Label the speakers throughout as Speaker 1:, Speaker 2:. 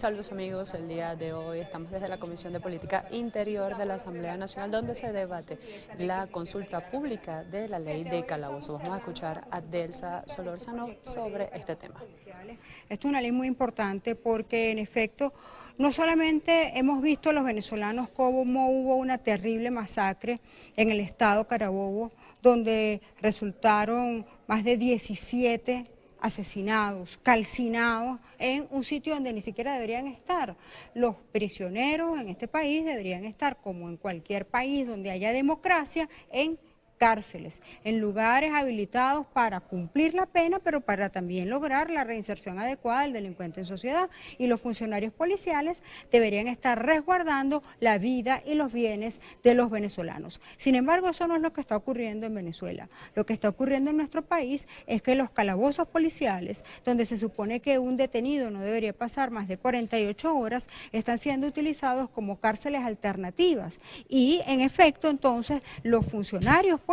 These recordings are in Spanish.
Speaker 1: Saludos amigos, el día de hoy estamos desde la Comisión de Política Interior de la Asamblea Nacional donde se debate la consulta pública de la ley de calabozo. Vamos a escuchar a Delsa Solórzano sobre este tema.
Speaker 2: Esto es una ley muy importante porque en efecto no solamente hemos visto los venezolanos cómo hubo una terrible masacre en el estado Carabobo donde resultaron más de 17 asesinados, calcinados en un sitio donde ni siquiera deberían estar. Los prisioneros en este país deberían estar, como en cualquier país donde haya democracia, en cárceles, en lugares habilitados para cumplir la pena, pero para también lograr la reinserción adecuada del delincuente en sociedad. Y los funcionarios policiales deberían estar resguardando la vida y los bienes de los venezolanos. Sin embargo, eso no es lo que está ocurriendo en Venezuela. Lo que está ocurriendo en nuestro país es que los calabozos policiales, donde se supone que un detenido no debería pasar más de 48 horas, están siendo utilizados como cárceles alternativas. Y en efecto, entonces, los funcionarios policiales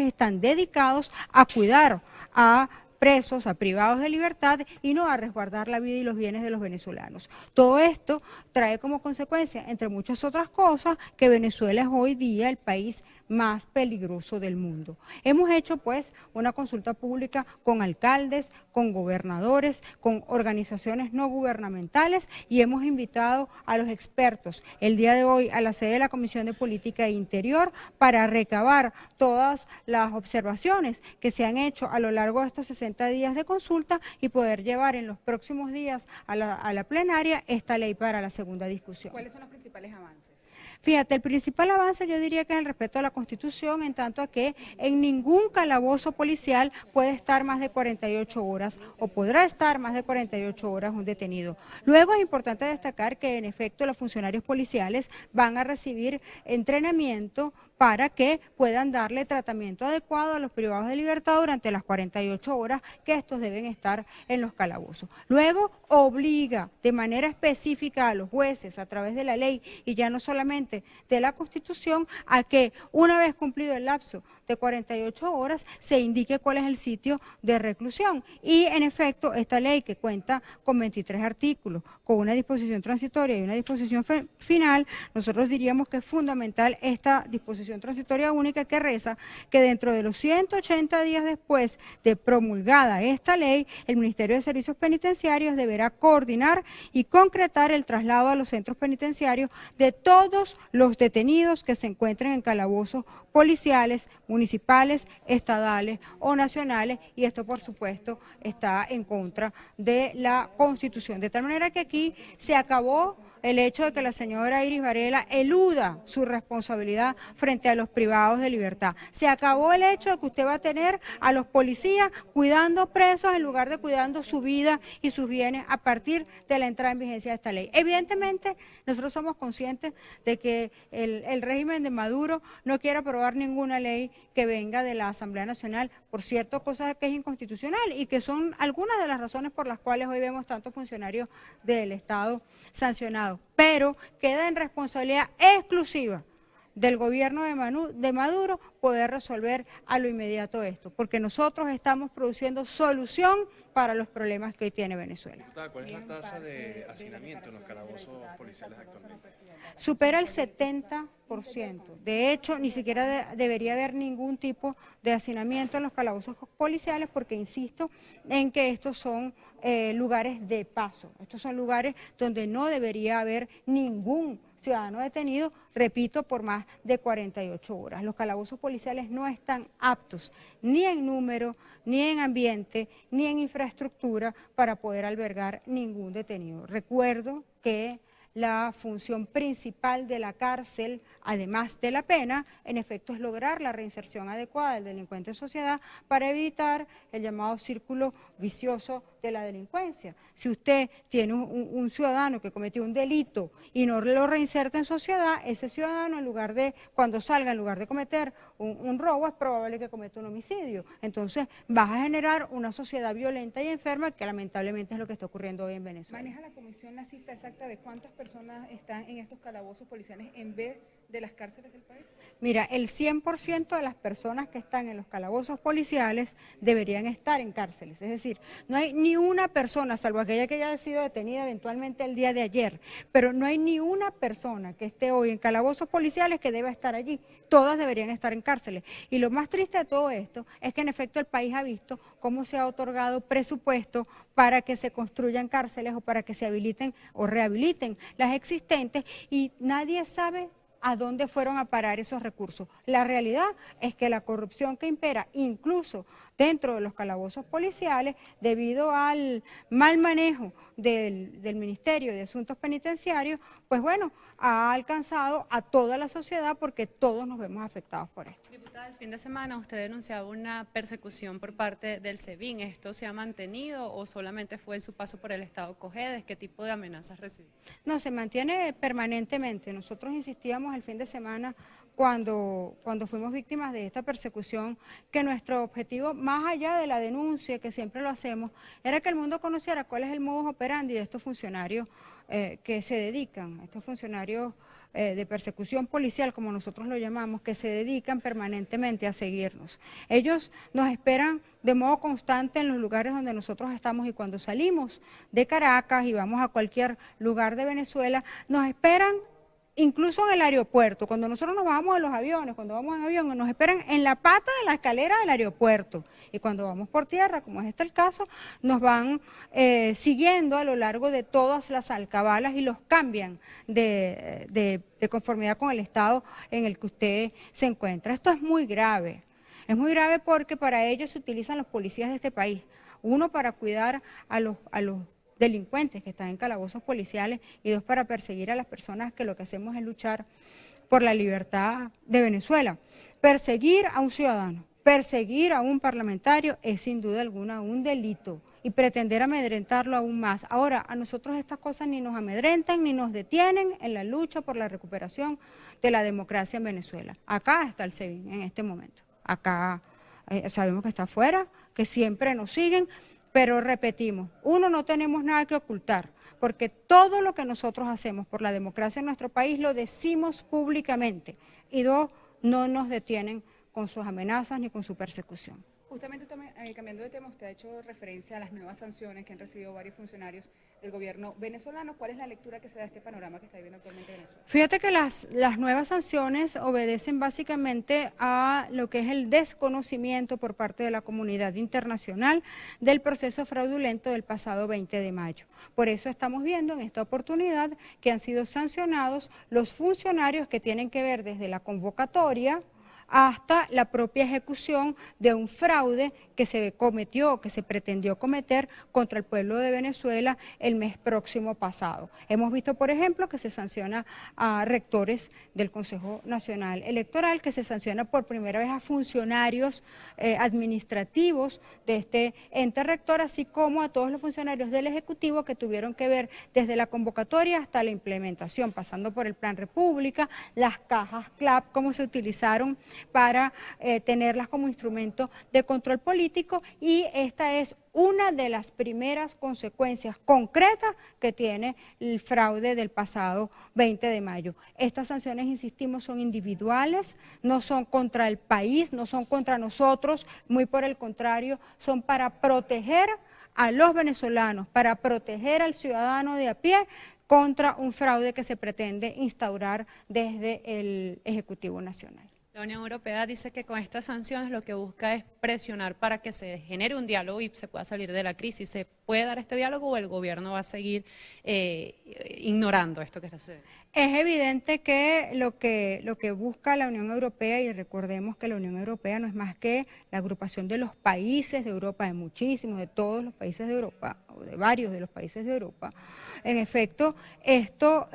Speaker 2: están dedicados a cuidar a presos, a privados de libertad y no a resguardar la vida y los bienes de los venezolanos. Todo esto trae como consecuencia, entre muchas otras cosas, que Venezuela es hoy día el país más peligroso del mundo. Hemos hecho pues una consulta pública con alcaldes, con gobernadores, con organizaciones no gubernamentales y hemos invitado a los expertos el día de hoy a la sede de la Comisión de Política Interior para recabar todas las observaciones que se han hecho a lo largo de estos 60 días de consulta y poder llevar en los próximos días a la plenaria esta ley para la segunda discusión.
Speaker 3: ¿Cuáles son los principales avances?
Speaker 2: Fíjate, el principal avance yo diría que es el respeto a la Constitución, en tanto a que en ningún calabozo policial puede estar más de 48 horas o podrá estar más de 48 horas un detenido. Luego es importante destacar que en efecto los funcionarios policiales van a recibir entrenamiento para que puedan darle tratamiento adecuado a los privados de libertad durante las 48 horas que estos deben estar en los calabozos. Luego obliga de manera específica a los jueces a través de la ley y ya no solamente de la Constitución a que una vez cumplido el lapso de 48 horas se indique cuál es el sitio de reclusión. Y en efecto esta ley que cuenta con 23 artículos, con una disposición transitoria y una disposición final, nosotros diríamos que es fundamental esta disposición transitoria única que reza que dentro de los 180 días después de promulgada esta ley, el Ministerio de Servicios Penitenciarios deberá coordinar y concretar el traslado a los centros penitenciarios de todos los detenidos que se encuentren en calabozos policiales, municipales, estadales o nacionales, y esto por supuesto está en contra de la Constitución. De tal manera que aquí se acabó el hecho de que la señora Iris Varela eluda su responsabilidad frente a los privados de libertad. Se acabó el hecho de que usted va a tener a los policías cuidando presos en lugar de cuidando su vida y sus bienes a partir de la entrada en vigencia de esta ley. Evidentemente, nosotros somos conscientes de que el régimen de Maduro no quiere aprobar ninguna ley que venga de la Asamblea Nacional, por cierto, cosas que es inconstitucional y que son algunas de las razones por las cuales hoy vemos tantos funcionarios del Estado sancionados. Pero queda en responsabilidad exclusiva del gobierno de Maduro poder resolver a lo inmediato esto, porque nosotros estamos produciendo solución para los problemas que hoy tiene Venezuela.
Speaker 4: ¿Cuál es la tasa de hacinamiento en los calabozos policiales actualmente?
Speaker 2: Supera el 70%. De hecho, ni siquiera debería haber ningún tipo de hacinamiento en los calabozos policiales porque insisto en que estos son lugares de paso. Estos son lugares donde no debería haber ningún ciudadano detenido, repito, por más de 48 horas. Los calabozos policiales no están aptos ni en número, ni en ambiente, ni en infraestructura para poder albergar ningún detenido. Recuerdo que la función principal de la cárcel, además de la pena, en efecto es lograr la reinserción adecuada del delincuente en sociedad para evitar el llamado círculo vicioso de la delincuencia. Si usted tiene un ciudadano que cometió un delito y no lo reinserta en sociedad, ese ciudadano cuando salga, en lugar de cometer un robo, es probable que cometa un homicidio. Entonces vas a generar una sociedad violenta y enferma que lamentablemente es lo que está ocurriendo hoy en Venezuela.
Speaker 3: ¿Maneja la comisión la cifra exacta de cuántas personas están en estos calabozos policiales en vez de las cárceles del país?
Speaker 2: Mira, el 100% de las personas que están en los calabozos policiales deberían estar en cárceles. Es decir, no hay ni una persona, salvo aquella que haya sido detenida eventualmente el día de ayer, pero no hay ni una persona que esté hoy en calabozos policiales que deba estar allí. Todas deberían estar en cárceles. Y lo más triste de todo esto es que en efecto el país ha visto cómo se ha otorgado presupuesto para que se construyan cárceles o para que se habiliten o rehabiliten las existentes y nadie sabe a dónde fueron a parar esos recursos. La realidad es que la corrupción que impera incluso dentro de los calabozos policiales, debido al mal manejo del Ministerio de Asuntos Penitenciarios, pues bueno, ha alcanzado a toda la sociedad porque todos nos vemos afectados por esto.
Speaker 1: Diputada, el fin de semana usted denunciaba una persecución por parte del SEBIN. ¿Esto se ha mantenido o solamente fue en su paso por el estado Cojedes? ¿Qué tipo de amenazas recibió?
Speaker 2: No, se mantiene permanentemente. Nosotros insistíamos el fin de semana cuando fuimos víctimas de esta persecución, que nuestro objetivo, más allá de la denuncia, que siempre lo hacemos, era que el mundo conociera cuál es el modus operandi de estos funcionarios que se dedican, estos funcionarios de persecución policial, como nosotros lo llamamos, que se dedican permanentemente a seguirnos. Ellos nos esperan de modo constante en los lugares donde nosotros estamos y cuando salimos de Caracas y vamos a cualquier lugar de Venezuela, nos esperan incluso en el aeropuerto, cuando nosotros nos bajamos de los aviones, cuando vamos en avión, nos esperan en la pata de la escalera del aeropuerto. Y cuando vamos por tierra, como es este el caso, nos van siguiendo a lo largo de todas las alcabalas y los cambian de conformidad con el estado en el que usted se encuentra. Esto es muy grave porque para ello se utilizan los policías de este país. Uno, para cuidar a los delincuentes que están en calabozos policiales y dos, para perseguir a las personas que lo que hacemos es luchar por la libertad de Venezuela. Perseguir a un ciudadano, perseguir a un parlamentario es sin duda alguna un delito y pretender amedrentarlo aún más. Ahora, a nosotros estas cosas ni nos amedrentan ni nos detienen en la lucha por la recuperación de la democracia en Venezuela. Acá está el SEBIN en este momento. Acá sabemos que está afuera, que siempre nos siguen. Pero repetimos, uno, no tenemos nada que ocultar, porque todo lo que nosotros hacemos por la democracia en nuestro país lo decimos públicamente. Y dos, no nos detienen con sus amenazas ni con su persecución.
Speaker 3: Justamente cambiando de tema, usted ha hecho referencia a las nuevas sanciones que han recibido varios funcionarios del gobierno venezolano. ¿Cuál es la lectura que se da de este panorama que está viviendo actualmente Venezuela?
Speaker 2: Fíjate que las nuevas sanciones obedecen básicamente a lo que es el desconocimiento por parte de la comunidad internacional del proceso fraudulento del pasado 20 de mayo. Por eso estamos viendo en esta oportunidad que han sido sancionados los funcionarios que tienen que ver desde la convocatoria hasta la propia ejecución de un fraude que se cometió, que se pretendió cometer contra el pueblo de Venezuela el mes próximo pasado. Hemos visto, por ejemplo, que se sanciona a rectores del Consejo Nacional Electoral, que se sanciona por primera vez a funcionarios administrativos de este ente rector, así como a todos los funcionarios del Ejecutivo que tuvieron que ver desde la convocatoria hasta la implementación, pasando por el Plan República, las cajas CLAP, cómo se utilizaron para tenerlas como instrumento de control político, y esta es una de las primeras consecuencias concretas que tiene el fraude del pasado 20 de mayo. Estas sanciones, insistimos, son individuales, no son contra el país, no son contra nosotros, muy por el contrario, son para proteger a los venezolanos, para proteger al ciudadano de a pie contra un fraude que se pretende instaurar desde el Ejecutivo Nacional.
Speaker 1: La Unión Europea dice que con estas sanciones lo que busca es presionar para que se genere un diálogo y se pueda salir de la crisis. ¿Se puede dar este diálogo o el gobierno va a seguir ignorando esto que está sucediendo?
Speaker 2: Es evidente que lo que busca la Unión Europea, y recordemos que la Unión Europea no es más que la agrupación de los países de Europa, de muchísimos, de todos los países de Europa, o de varios de los países de Europa. En efecto, esto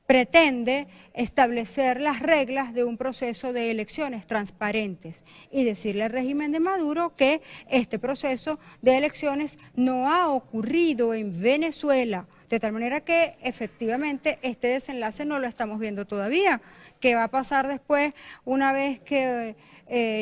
Speaker 2: pretende establecer las reglas de un proceso de elecciones transparentes y decirle al régimen de Maduro que este proceso de elecciones no ha ocurrido en Venezuela. De tal manera que efectivamente este desenlace no lo estamos viendo todavía. ¿Qué va a pasar después una vez que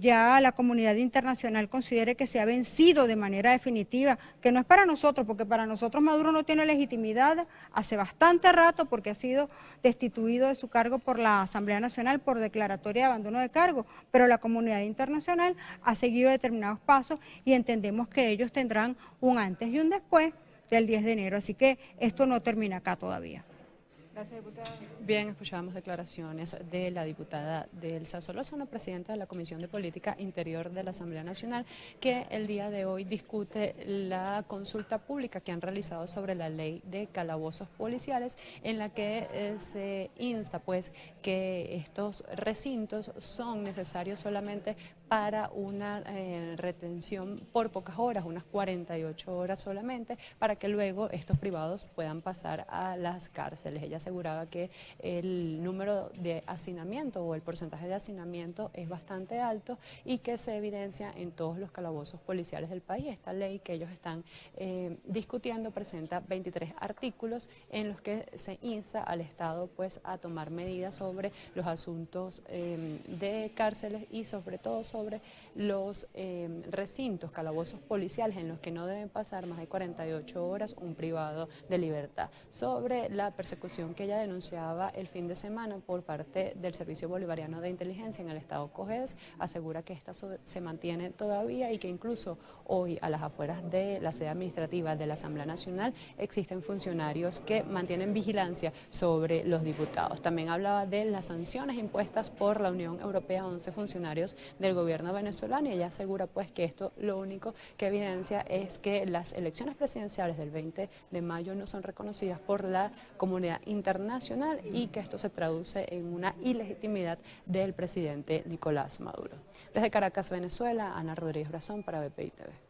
Speaker 2: ya la comunidad internacional considere que se ha vencido de manera definitiva? Que no es para nosotros, porque para nosotros Maduro no tiene legitimidad hace bastante rato porque ha sido destituido de su cargo por la Asamblea Nacional por declaratoria de abandono de cargo, pero la comunidad internacional ha seguido determinados pasos y entendemos que ellos tendrán un antes y un después del 10 de enero, así que esto no termina acá todavía.
Speaker 3: Gracias, diputada.
Speaker 1: Bien, escuchábamos declaraciones de la diputada Delsa Solórzano, presidenta de la Comisión de Política Interior de la Asamblea Nacional, que el día de hoy discute la consulta pública que han realizado sobre la ley de calabozos policiales, en la que se insta pues que estos recintos son necesarios solamente para una retención por pocas horas, unas 48 horas solamente, para que luego estos privados puedan pasar a las cárceles. Ella aseguraba que el número de hacinamiento o el porcentaje de hacinamiento es bastante alto y que se evidencia en todos los calabozos policiales del país. Esta ley que ellos están discutiendo presenta 23 artículos en los que se insta al Estado pues a tomar medidas sobre los asuntos de cárceles y sobre todo sobre los recintos, calabozos policiales en los que no deben pasar más de 48 horas un privado de libertad. Sobre la persecución que ella denunciaba el fin de semana por parte del Servicio Bolivariano de Inteligencia en el estado Cojedes, asegura que esta se mantiene todavía y que incluso hoy a las afueras de la sede administrativa de la Asamblea Nacional existen funcionarios que mantienen vigilancia sobre los diputados. También hablaba de las sanciones impuestas por la Unión Europea a 11 funcionarios del gobierno venezolano y ella asegura pues que esto lo único que evidencia es que las elecciones presidenciales del 20 de mayo no son reconocidas por la comunidad internacional y que esto se traduce en una ilegitimidad del presidente Nicolás Maduro. Desde Caracas, Venezuela, Ana Rodríguez Brazón para BPI TV.